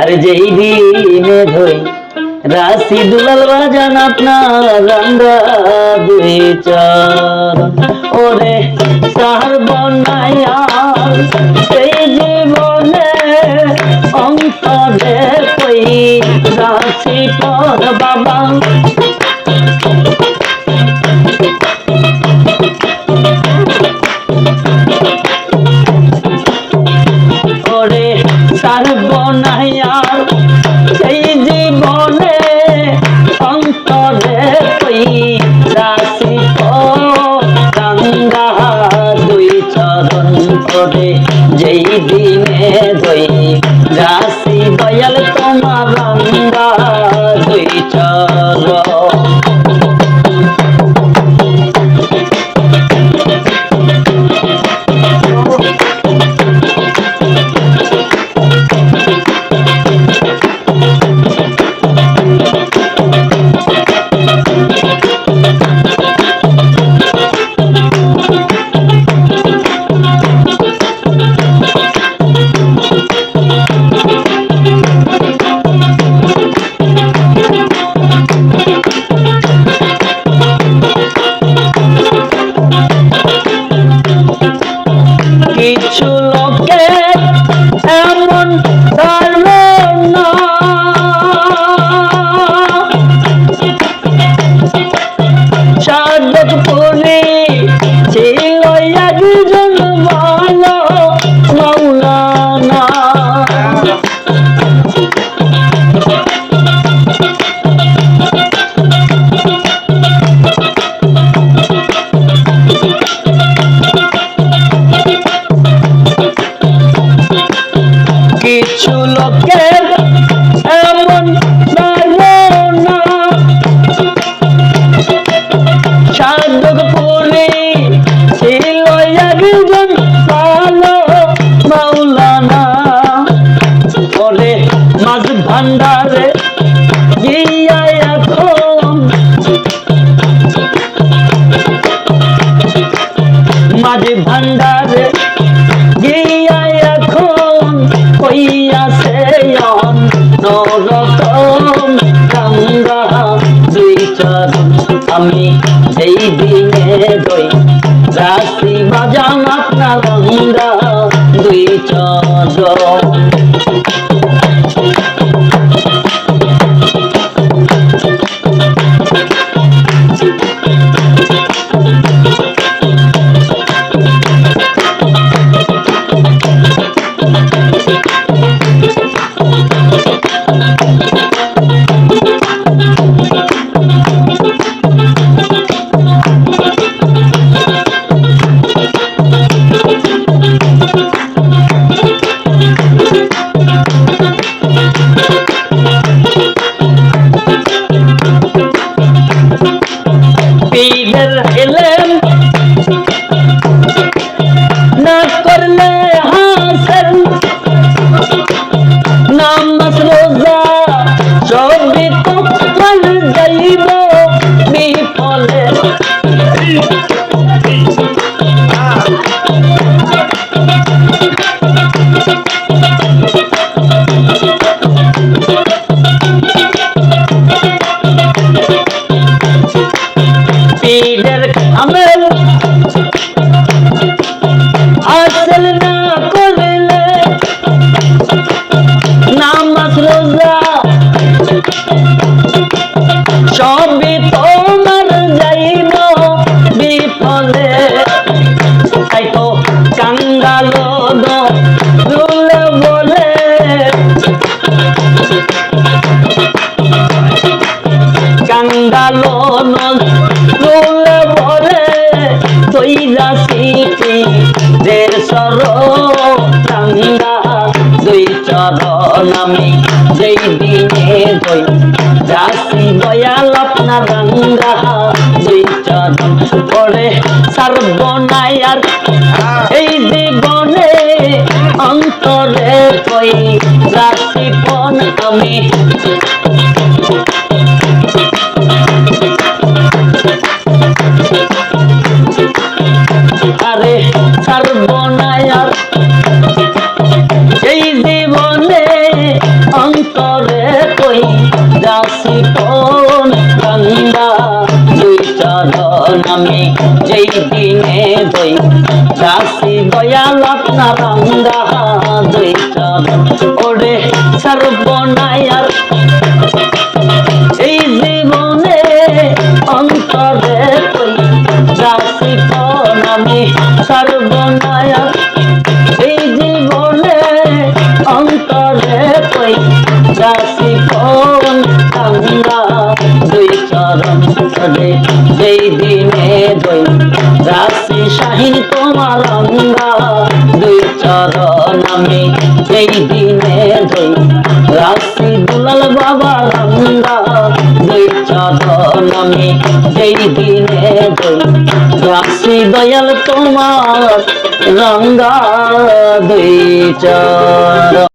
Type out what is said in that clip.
আর যেই দিনে ধই রাশি দুলাল বাজান আপনার রাঙ্গা দুই চরণ ওরে সর্বনায়া সেই জীবনে অন্তরে কই রাশি পর বাবা ওরে সর্বনায়া সেই জীবনে অন্তরে কই রাশি রাঙ্গা দুই চরণ করে যেই দিনে দই রাশি দয়াল তোমার রাঙ্গা দুই চরণ কিছু লোকে এমন ধারণা সাধকপুরে ছিল একজন ভালো মাওলানা কিছু লোকের এমন ধারণা সাধকপুরে ছিল একজন ভালো মাওলানা ওরে মাঝ ভান্ডারে গিয়া এখন মাঝ ভান্ডারে গিয়া এখন কইয়াছে নরকম গঙ্গা দুই চরণ আমি যেই দিনে দই রাশি বাজান আপনার গঙ্গা দুই চরণ পীরের এলেম না করলে হাসেন নামাজ রোজা সবই তো ফল যাইব বিফলে পীরের আমেল আসল না করলে নামাজ রোজা সবই তোমার যাইব বিফলে তাই তো কাঙ্গালো দুলে বলে কাঙ্গালো দুলে বলে তুই রাশিটি দের সর রাঙ্গা দুই চরণ আমি যেই দিনে দই রাশি দয়াল আপনার রাঙ্গা দুই চরণ পরে সর্বনায়ার এই জীবনে অন্তরে কই রাশি পন আমি আরে সর্বনায়ার এই জীবনে অন্ত চরণ ওরে সর্বনায়ার এই জীবনে অন্তরে কই রাশি আমি সর্বনায়ার এই জীবনে অন্তরে কই রাশি গঙ্গা দুই চরণ রে যেই দিনে দই রাশি শাহীন তোমার অঙ্গা দুই চরণ আমি যেই দিনে দই রাশি দুলাল বাবা রঙ্গা দুই চরণ আমি যেই দিনে দই রাশি দয়াল তোমার রঙ্গা দুই চরণ।